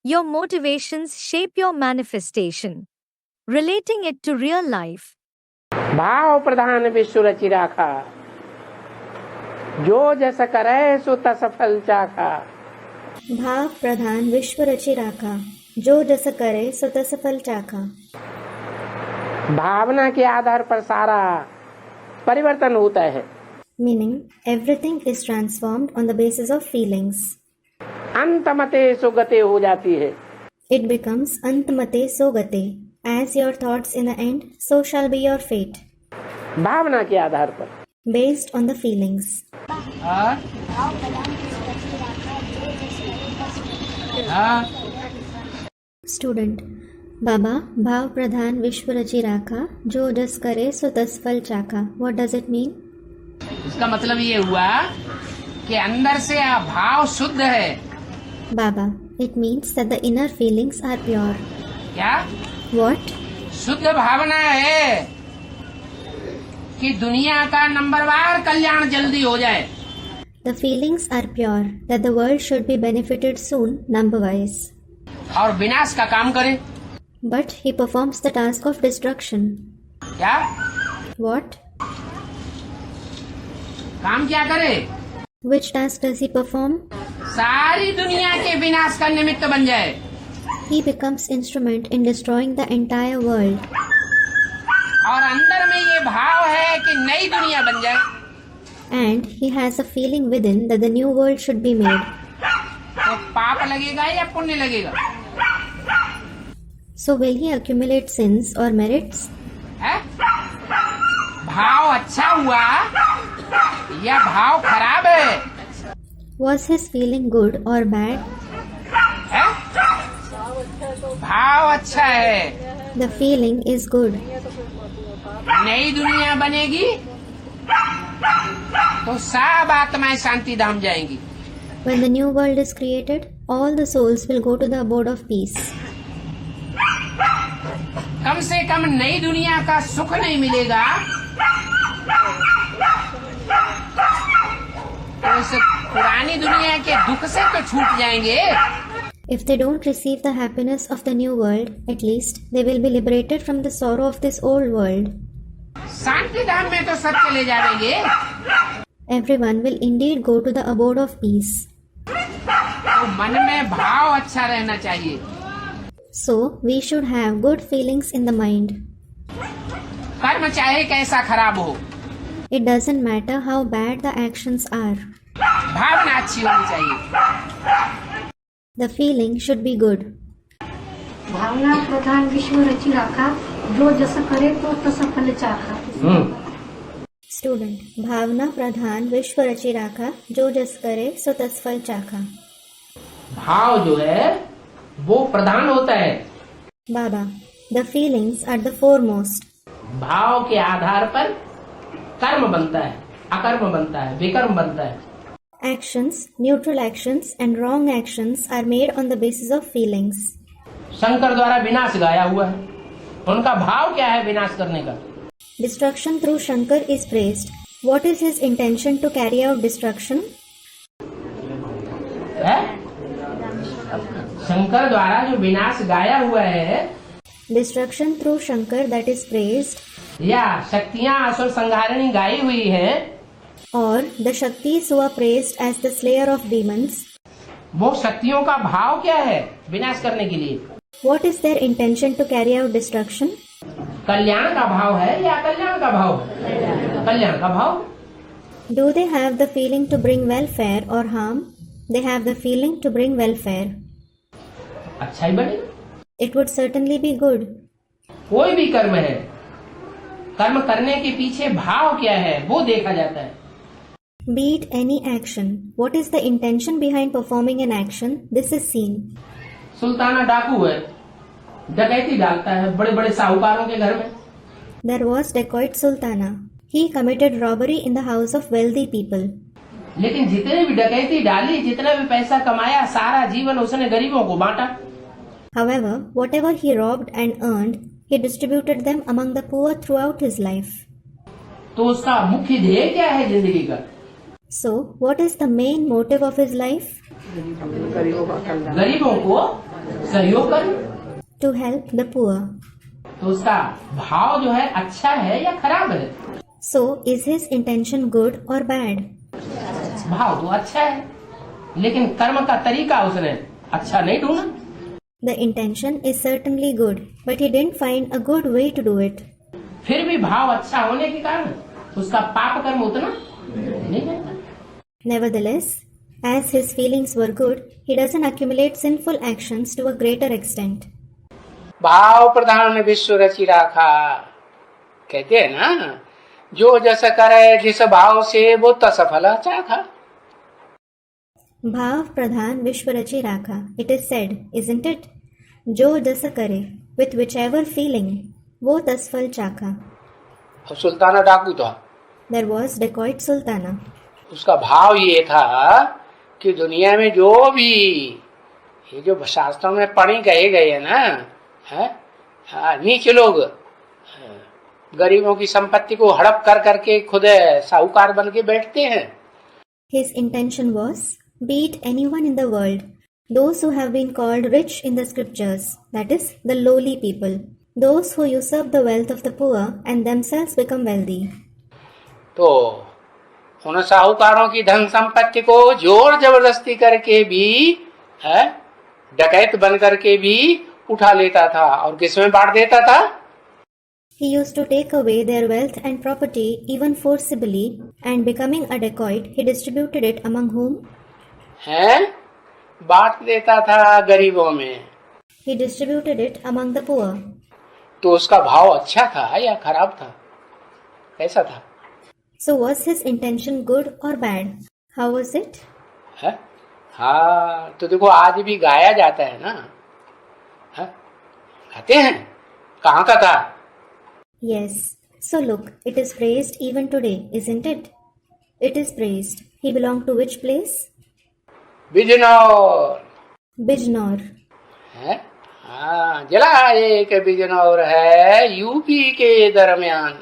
Your motivations shape your manifestation. Relating it to real life. भाव प्रधान विश्व रचि राखा, जो जस करे सो तस फल चाखा। भाव प्रधान विश्व रचि राखा, जो जस करे सो तस फल चाखा। भावना के आधार पर सारा परिवर्तन होता है। Meaning, everything is transformed on the basis of feelings. अंतमते सुगते हो जाती है। It becomes antmate so gate. As your thoughts in the end, so shall be your fate. भावना के आधार पर। Based on the feelings. Student, बाबा, भाव प्रधान विश्व रचि राखा, जो जस करे सो तस फल चाखा. What does it mean? इसका मतलब ये हुआ कि अंदर से भाव शुद्ध है। Baba, it means that the inner feelings are pure. क्या? What? शुद्ध भावना है कि दुनिया का नंबरवार कल्याण जल्दी हो जाए। The feelings are pure that the world should be benefited soon, number-wise. और विनाश का काम करे। But he performs the task of destruction. क्या? What? काम क्या करे? Which task does he perform? सारी दुनिया के विनाश का निमित्त बन जाए। He becomes instrument in destroying the entire world. और अंदर में ये भाव है कि नई दुनिया बन जाए। And he has a feeling within that the new world should be made. तो पाप लगेगा या पुण्य लगेगा? So will he accumulate sins or merits? है? भाव अच्छा हुआ या भाव खराब है? Was his feeling good or bad? है? भाव अच्छा है। The feeling is good. नई दुनिया बनेगी तो सब आत्माएं शांति धाम जाएंगी। When the new world is created, all the souls will go to the abode of peace. कम से कम नई दुनिया का सुख नहीं मिलेगा तो इस पुरानी दुनिया के दुख से तो छूट जाएंगे। If they don't receive the happiness of the new world, at least they will be liberated from the sorrow of this old world. शांति धाम में तो सब चले जाएंगे। Everyone will indeed go to the abode of peace. तो मन में भाव अच्छा रहना चाहिए। So, we should have good feelings in the mind. कर्म चाहे कैसा खराब हो, It doesn't matter how bad the actions are. भावना अच्छी होनी चाहिए। The feeling should be good. भावना प्रधान विश्व रचि राखा, जो जस करे तो तस फल चाखा। Student, भावना प्रधान विश्व रचि राखा, जो जस करे सो तस फल चाखा. भाव जो है वो प्रधान होता है। Baba, the feelings are the foremost. भाव के आधार पर कर्म बनता है, अकर्म बनता है, विकर्म बनता है। Actions, neutral actions and wrong actions are made on the basis of feelings. Shankar द्वारा विनाश गाया हुआ है, उनका भाव क्या है विनाश करने का? Destruction through Shankar is praised. What is his intention to carry out destruction? है? शंकर द्वारा जो विनाश गाया हुआ है, Destruction through Shankar that is praised, या शक्तियां असुर संहारिणी गाई हुई है, or the Shaktis who are praised as the slayer of demons. वो शक्तियों का भाव क्या है विनाश करने के लिए? What is their intention to carry out destruction? कल्याण का भाव है या कल्याण का भाव? कल्याण का भाव। Do they have the feeling to bring welfare or harm? They have the feeling to bring welfare. अच्छा ही बनेगा। It would certainly be good. कोई भी कर्म है, कर्म करने के पीछे भाव क्या है वो देखा जाता है। Be it any action, what is the intention behind performing an action? This is seen. Sultana डाकू है, डकैती डालता है बड़े बड़े साहूकारों के घर में। There was dacoit Sultana. He committed robbery in the house of wealthy people. लेकिन जितने भी डकैती डाली, जितना भी पैसा कमाया, सारा जीवन उसने गरीबों को बांटा। However, whatever he robbed and earned, he distributed them among the poor throughout his life. तो उसका मुख्य ध्येय क्या है जिंदगी का? So, what is the main motive of his life? गरीबों को सहयोग कर्म। to help the poor. तो उसका भाव जो है अच्छा है या खराब है? So, is his intention good or bad? भाव तो अच्छा है, लेकिन कर्म का तरीका उसने अच्छा नहीं ढूंढा। The intention is certainly good, but he didn't find a good way to do it. फिर भी भाव अच्छा होने के कारण उसका पाप कर्म उतना नहीं करता। Nevertheless, as his feelings were good, he doesn't accumulate sinful actions to a greater extent. भाव प्रधान विश्व रचि राखा, कहते हैं ना, जो जैसा करे जिस भाव से वो तसफल चाखा। Bhav Pradhan Vishwarachi Rakha. It is said, isn't it? Jo jasa kare, with whichever feeling, wo tasfal chakha. और सुल्ताना डाकू था, There was dacoit Sultana. उसका भाव ये था कि दुनिया में जो भी ये जो शास्त्रों में पढ़ी गए हैं ना, है नीच लोग गरीबों की संपत्ति को हड़प कर करके खुद साहूकार बन के बैठते हैं। His intention was, beat anyone in the world, those who have been called rich in the scriptures, that is, the lowly people, those who usurp the wealth of the poor and themselves become wealthy. तो उन साहूकारों की धन संपत्ति को जोर जबरदस्ती करके भी है डकैत बन करके भी उठा लेता था और किसमें बांट देता था? He used to take away their wealth and property even forcibly, and becoming a dacoit, he distributed it among whom? है बांट देता था गरीबों में। He distributed it among the poor. तो उसका भाव अच्छा था या खराब था? कैसा था? So was his intention good or bad? How was it? है हाँ, तो देखो आज भी गाया जाता है ना, है गाते हैं, कहाँ का था? Yes. So look, it is praised even today, isn't it? It is praised. He belonged to which place? Bijnor. Bijnor. है हाँ, जला एक बिजनौर है यूपी के दरमियान,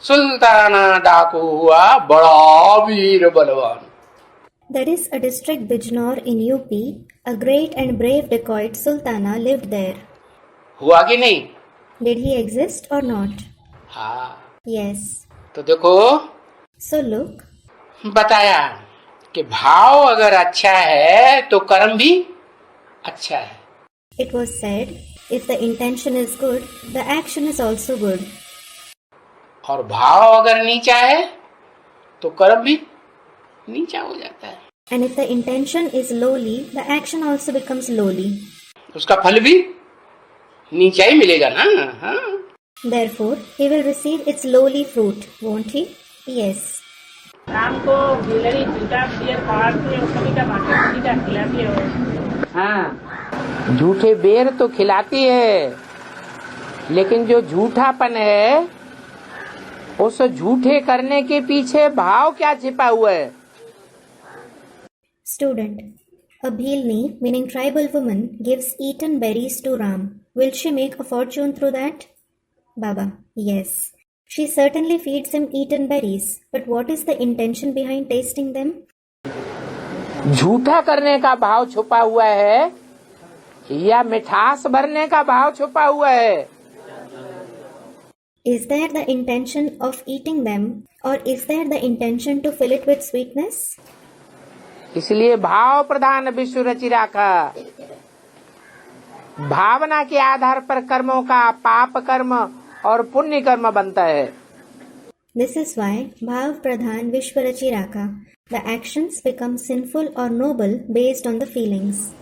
सुल्ताना डाकू हुआ बड़ा वीर बलवान। There is a district Bijnor in UP. A great and brave dacoit Sultana lived there. हुआ कि नहीं? Did he exist or not? हाँ, Yes. तो देखो So look, बताया कि भाव अगर अच्छा है तो कर्म भी अच्छा है। it was said, if the intention is good, the action is also good. और भाव अगर नीचा है तो कर्म भी नीचा हो जाता है। And if the intention is lowly, the action also becomes lowly. उसका फल भी नीचा ही मिलेगा ना। हाँ, Therefore, he will receive its lowly fruit, won't he? Yes. शाम को गिलहरी जूता बियर काटती है, कभी का बाकी कभी का खिलाती है। हाँ, झूठे बेर तो खिलाती है, लेकिन जो झूठापन है उस झूठे करने के पीछे भाव क्या छिपा हुआ है? Student. A Bhilni, meaning tribal woman, gives eaten berries to Ram. Will she make a fortune through that? Baba. Yes. She certainly feeds him eaten berries. But what is the intention behind tasting them? झूठा करने का भाव छुपा हुआ है या मिठास भरने का भाव छुपा हुआ है? Is there the intention of eating them, or is there the intention to fill it with sweetness? इसलिए भाव प्रधान विश्व रचि राखा। भावना के आधार पर कर्मों का पाप कर्म और पुण्य कर्म बनता है। This is why Bhav Pradhan Vishwarachi Rakha. The actions become sinful or noble based on the feelings.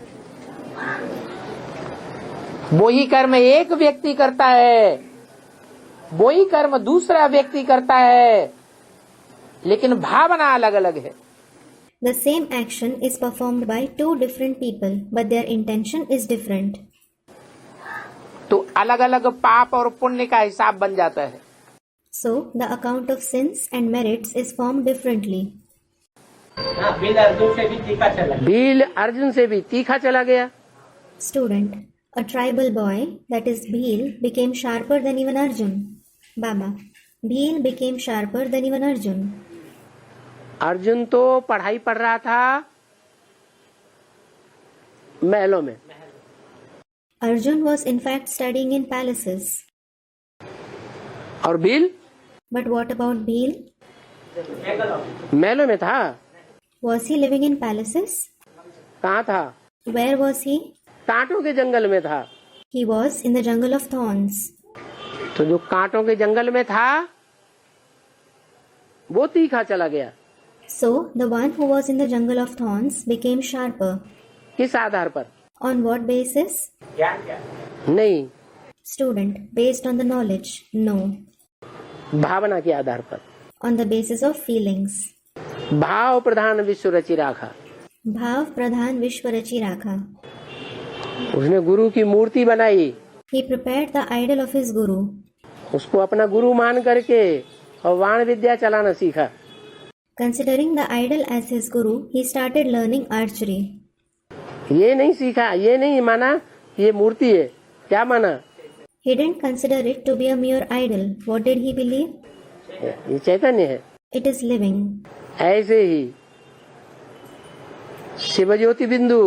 वही कर्म एक व्यक्ति करता है, वही कर्म दूसरा व्यक्ति करता है, लेकिन भावना अलग अलग है। The same action is performed by two different people, but their intention is different. तो अलग अलग पाप और पुण्य का हिसाब बन जाता है। So, the account of sins and merits is formed differently. Bill Arjun से भी तीखा चला। भील अर्जुन से भी तीखा चला गया। Student. A tribal boy, that is Bhil, became sharper than even Arjun. Baba. Bhil became sharper than even Arjun. Arjun तो पढ़ाई पढ़ रहा था महलों में, Arjun was in fact studying in palaces. और Bhil But what about Bhil? महलों में था। Was he living in palaces? कहाँ था? Where was he? कांटों के जंगल में था। He was in the jungle of thorns. तो जो कांटों के जंगल में था वो तीखा चला गया। So the one who was in the jungle of thorns became sharper. किस आधार पर? On what basis? नहीं, Student, based on the knowledge. No. भावना के आधार पर। On the basis of feelings. भाव प्रधान विश्व रचि राखा। भाव प्रधान विश्व रचि राखा. उसने गुरु की मूर्ति बनाई, He prepared the idol of his guru. उसको अपना गुरु मान करके और वाण विद्या चलाना सीखा। Considering the idol as his guru, he started learning archery. ये नहीं सीखा, ये नहीं माना ये मूर्ति है। क्या माना? He didn't consider it to be a mere idol. What did he believe? ये चैतन्य है। It is living. ऐसे ही शिव ज्योति बिंदु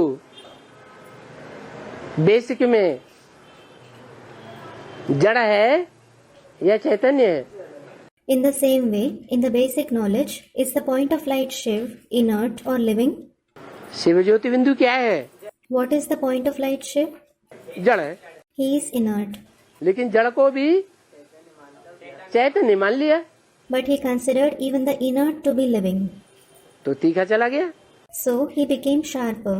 बेसिक में जड़ है या चैतन्य है? In the same way, in the basic knowledge, is the point of light Shiv inert or living? Shiv ज्योति बिंदु क्या है? What is the point of light Shiv? जड़ है, He is inert. लेकिन जड़ को भी चैतन्य मान लिया But he considered even the inert to be living. तो तीखा चला गया। So he became sharper.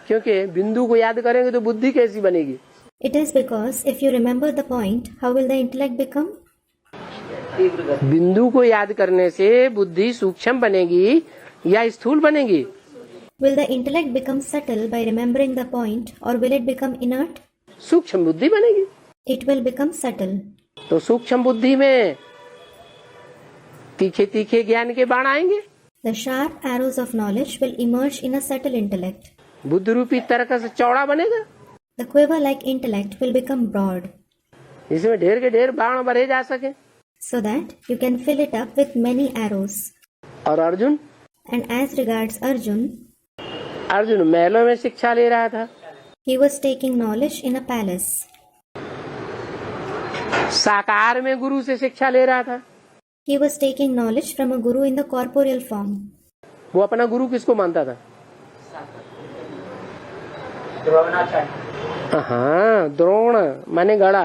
क्योंकि बिंदु को याद करेंगे तो बुद्धि कैसी बनेगी? It is because if you remember the point, how will the intellect become? बिंदु को याद करने से बुद्धि सूक्ष्म बनेगी या स्थूल बनेगी? Will the intellect become subtle by remembering the point, or will it become inert? सूक्ष्म बुद्धि बनेगी। It will become subtle. तो सूक्ष्म बुद्धि में तीखे तीखे ज्ञान के बाण आएंगे। The sharp arrows of knowledge will emerge in a subtle intellect. Buddha रूपी तर्क से चौड़ा बनेगा, The quiver-like intellect will become broad, जिसमें ढेर के ढेर बाण भरे जा सके। so that you can fill it up with many arrows. और Arjun And as regards Arjun, Arjun महलों में शिक्षा ले रहा था, he was taking knowledge in a palace. साकार में गुरु से शिक्षा ले रहा था। He was taking knowledge from a guru in the corporeal form. वो अपना गुरु किसको मानता था? हाँ, द्रोण माने गड़ा,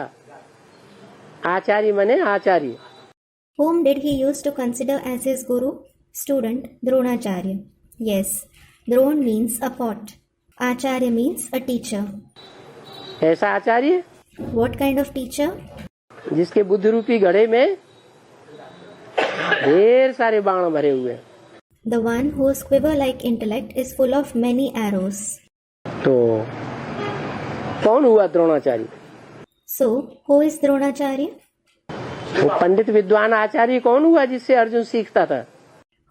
आचार्य माने आचार्य। Whom did he use to consider as his guru? Student Dronacharya. Yes, Dron means a pot. Acharya means a teacher. ऐसा आचार्य What kind of teacher? जिसके बुद्ध रूपी घड़े में ढेर सारे बाण भरे हुए हैं। The one whose quiver-like intellect is full of many arrows. तो कौन हुआ Dronacharya? So, who is Dronacharya? वो पंडित विद्वान आचार्य कौन हुआ जिससे अर्जुन सीखता था?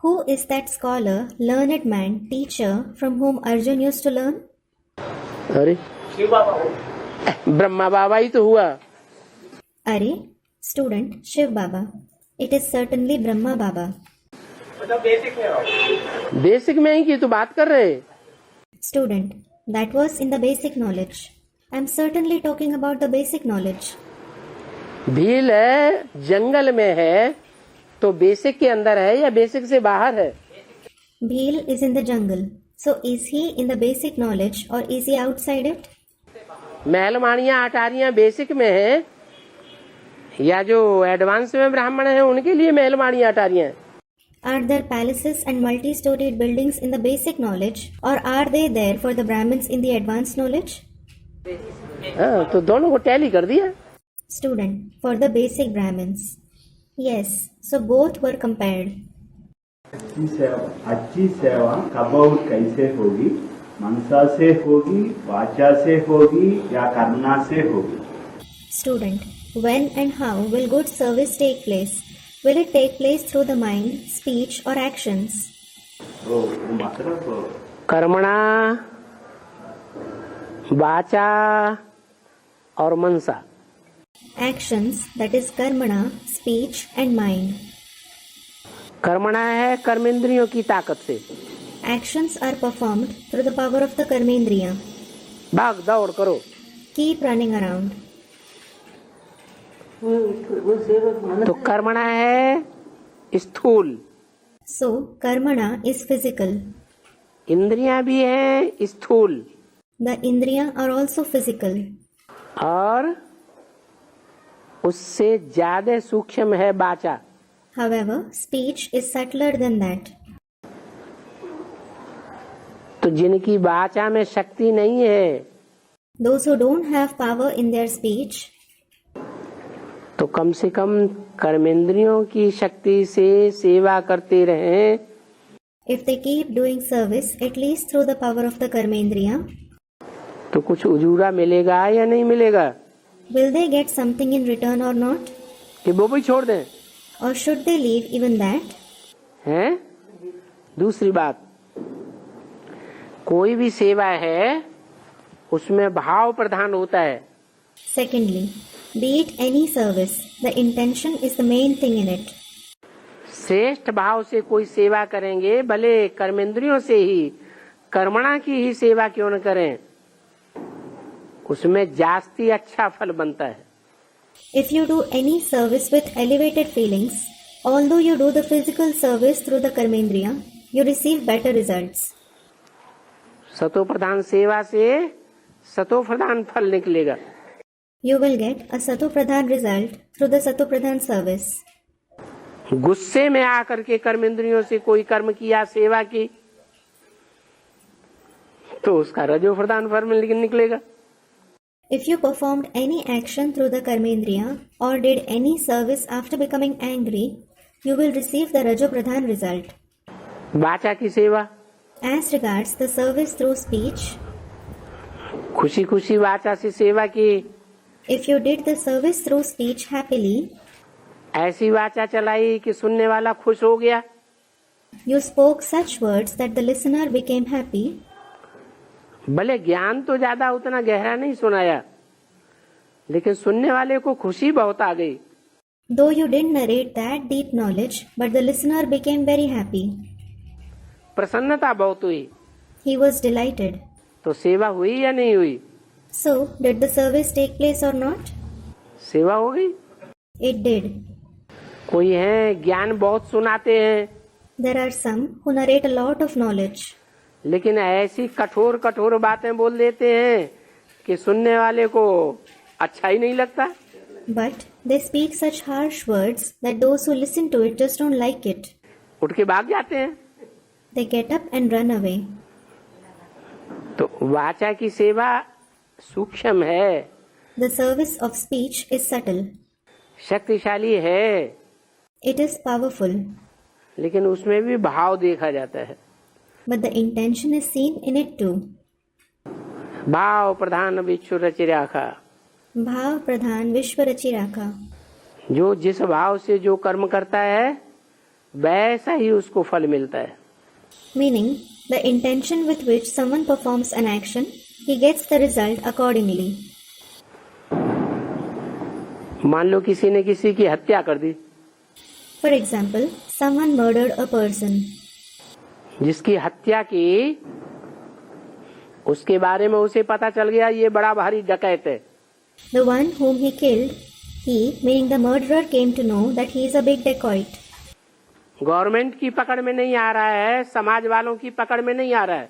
Who is that scholar, learned man, teacher from whom Arjun used to learn? अरे ब्रह्मा बाबा ही तो हुआ। Are, student Shiv Baba. It is certainly Brahma Baba. Basic में ही की तो बात कर रहे। Student, that was in the basic knowledge. I am certainly talking about the basic knowledge. Bhil जंगल में है तो बेसिक के अंदर है या बेसिक से बाहर है? Bhil is in the jungle. So is he in the basic knowledge or is he outside it? महलमानियां अटारियां बेसिक में है या जो एडवांस में ब्राह्मण है उनके लिए महलमानियां अटारियां हैं? Are there palaces and multi-storied buildings in the basic knowledge, or are they there for the Brahmins in the advanced knowledge? हाँ, तो दोनों को टैली कर दिया। Student, for the basic Brahmins. Yes, so both were compared. अच्छी सेवा कब और कैसे होगी? मनसा से होगी, वाचा से होगी या करना से होगी? Student, when and how will good service take place? Will it take place through the mind, speech or actions? मतलब कर्मणा, वाचा और मनसा। Actions, that is karmana, speech and mind. कर्मणा है कर्मेंद्रियों की ताकत से। Actions are performed through the power of the karmendriya. भाग दौड़ करो। Keep running around. तो कर्मणा है स्थूल, So, karmana is physical. इंद्रियां भी हैं स्थूल, The indriya are also physical. और उससे ज्यादा सूक्ष्म है वाचा। However, speech is subtler than that. तो जिनकी वाचा में शक्ति नहीं है, Those who don't have power in their speech, तो कम से कम कर्मेंद्रियों की शक्ति से सेवा करते रहें, if they keep doing service at least through the power of the karmendriya, तो कुछ उजूरा मिलेगा या नहीं मिलेगा, will they get something in return or not? कि वो भी छोड़ दें? Or should they leave even that? हैं? दूसरी बात, कोई भी सेवा है उसमें भाव प्रधान होता है। Secondly, be it any service, the intention is the main thing in it. श्रेष्ठ भाव से कोई सेवा करेंगे, भले कर्मेंद्रियों से ही, कर्मणा की ही सेवा क्यों न करें, उसमें जास्ती अच्छा फल बनता है। If you do any service with elevated feelings, although you do the physical service through the karmendriya, you receive better results. सतो प्रधान सेवा से सतो प्रधान फल निकलेगा। You will get a sato pradhan result through the sato pradhan service. गुस्से में आकर के कर्मेंद्रियों से कोई कर्म किया, सेवा की, तो उसका रजो प्रधान फल निकलेगा। If you performed any action through the karmendriya or did any service after becoming angry, you will receive the rajo pradhan result. वाचा की सेवा, As regards the service through speech, खुशी खुशी वाचा से सेवा की, if you did the service through speech happily, ऐसी वाचा चलाई कि सुनने वाला खुश हो गया, you spoke such words that the listener became happy, भले ज्ञान तो ज्यादा उतना गहरा नहीं सुनाया, लेकिन सुनने वाले को खुशी बहुत आ गई। though you didn't narrate that deep knowledge, but the listener became very happy. प्रसन्नता बहुत हुई, He was delighted. तो सेवा हुई या नहीं हुई? So, did the service take place or not? सेवा हो गई। It did. कोई है ज्ञान बहुत सुनाते हैं, There are some who narrate a lot of knowledge, लेकिन ऐसी कठोर कठोर बातें बोल देते हैं कि सुनने वाले को अच्छा ही नहीं लगता। but they speak such harsh words that those who listen to it just don't like it. उठ के भाग जाते हैं। They get up and run away. तो वाचा की सेवा सूक्ष्म है, The service of speech is subtle. शक्तिशाली है, It is powerful, लेकिन उसमें भी भाव देखा जाता है। but the intention is seen in it too. भाव प्रधान विश्व रच राखा, Bhav Pradhan Vishwa Rachi Rakha. जो जिस भाव से जो कर्म करता है वैसा ही उसको फल मिलता है। Meaning, the intention with which someone performs an action, he gets the result accordingly. मान लो किसी ने किसी की हत्या कर दी, For example, someone murdered a person. जिसकी हत्या की उसके बारे में उसे पता चल गया ये बड़ा भारी डकैत है, The one whom he killed, he, meaning the murderer, came to know that he is a big dacoit. Government की पकड़ में नहीं आ रहा है, समाज वालों की पकड़ में नहीं आ रहा है,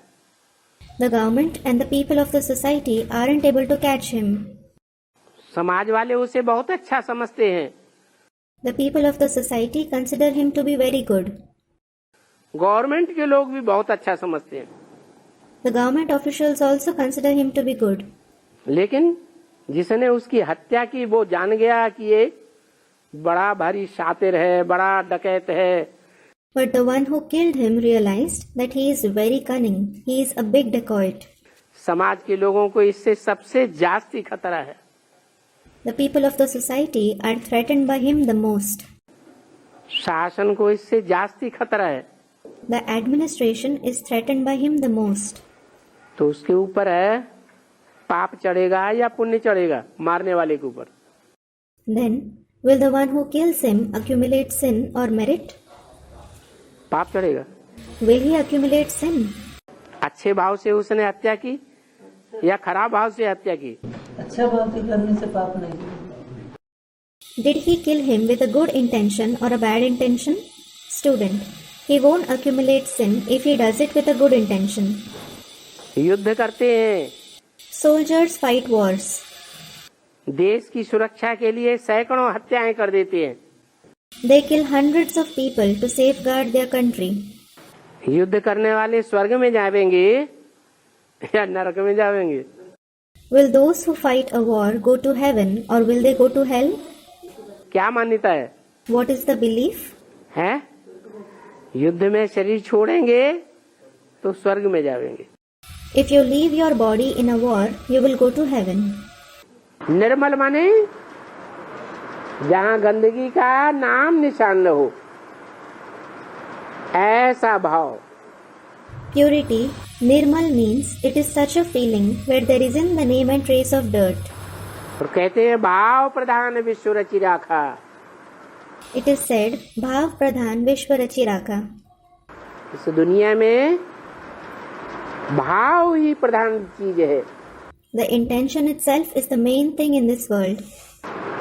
The government and the people of the society aren't able to catch him. समाज वाले उसे बहुत अच्छा समझते हैं, The people of the society consider him to be very good. Government के लोग भी बहुत अच्छा समझते हैं, The government officials also consider him to be good. लेकिन जिसने उसकी हत्या की वो जान गया कि ये बड़ा भारी शातिर है, बड़ा डकैत है, But the one who killed him realized that he is very cunning. He is a big dacoit. समाज के लोगों को इससे सबसे जास्ती खतरा है। The people of the society are threatened by him the most. शासन को इससे जास्ती खतरा है, The administration is threatened by him the most. तो उसके ऊपर है पाप चढ़ेगा या पुण्य चढ़ेगा मारने वाले के ऊपर। Then, will the one who kills him accumulate sin or merit? पाप चढ़ेगा। Will he accumulate sin? अच्छे भाव से उसने हत्या की या खराब भाव से हत्या की, अच्छा भक्ति करने से पाप नहीं होगा। Did he kill him with a good intention or a bad intention? Student. He won't accumulate sin if he does it with a good intention. युद्ध करते हैं, Soldiers fight wars. देश की सुरक्षा के लिए सैकड़ों हत्याएं कर देते हैं। They kill hundreds of people to safeguard their country. युद्ध करने वाले स्वर्ग में जाएंगे या नरक में जाएंगे? Will those who fight a war go to heaven or will they go to hell? क्या मान्यता है? What is the belief? है युद्ध में शरीर छोड़ेंगे तो स्वर्ग में जाएंगे। If you leave your body in a war, you will go to heaven. निर्मल माने जहाँ गंदगी का नाम निशान न हो, ऐसा भाव। Purity, Nirmal means it is such a feeling where there isn't the name and trace of dirt. और कहते हैं भाव प्रधान विश्व रचि राखा। It is said, Bhav Pradhan Vishwa Rachi Rakha. इस दुनिया में भाव ही प्रधान चीज है। The intention itself is the main thing in this world.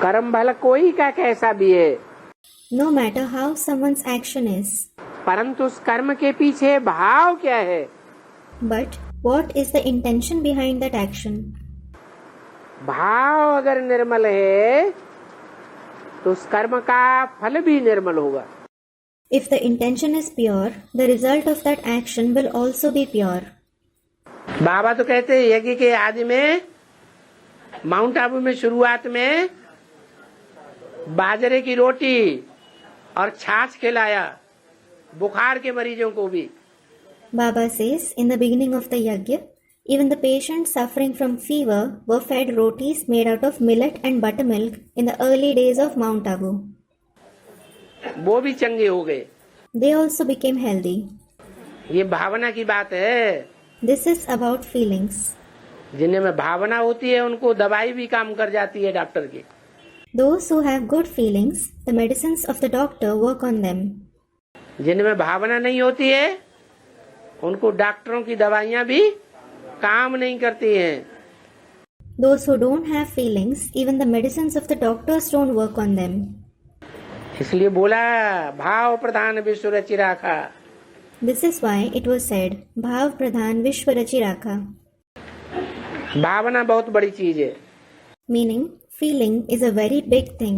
कर्म भला कोई का कैसा भी है, No matter how someone's action is. परंतु उस कर्म के पीछे भाव क्या है? But what is the intention behind that action? भाव अगर निर्मल है तो उस कर्म का फल भी निर्मल होगा। If the intention is pure, the result of that action will also be pure. बाबा तो कहते हैं यज्ञ के आदि में, माउंट आबू में शुरुआत में बाजरे की रोटी और छाछ खिलाया बुखार के मरीजों को भी। Baba says, in the beginning of the yajna, even the patients suffering from fever were fed rotis made out of millet and buttermilk in the early days of Mount Abu. वो भी चंगे हो गए। They also became healthy. ये भावना की बात है। This is about feelings. जिन्हें में भावना होती है उनको दवाई भी काम कर जाती है डॉक्टर की। Those who have good feelings, the medicines of the doctor work on them. जिनमें भावना नहीं होती है उनको डॉक्टरों की दवाइयां भी काम नहीं करती हैं। Those who don't have feelings, even the medicines of the doctors don't work on them. इसलिए बोला भाव प्रधान विश्व रचि राखा। This is why it was said, Bhav Pradhan Vishwa Rachi Rakha. भावना बहुत बड़ी चीज है। Meaning, feeling is a very big thing.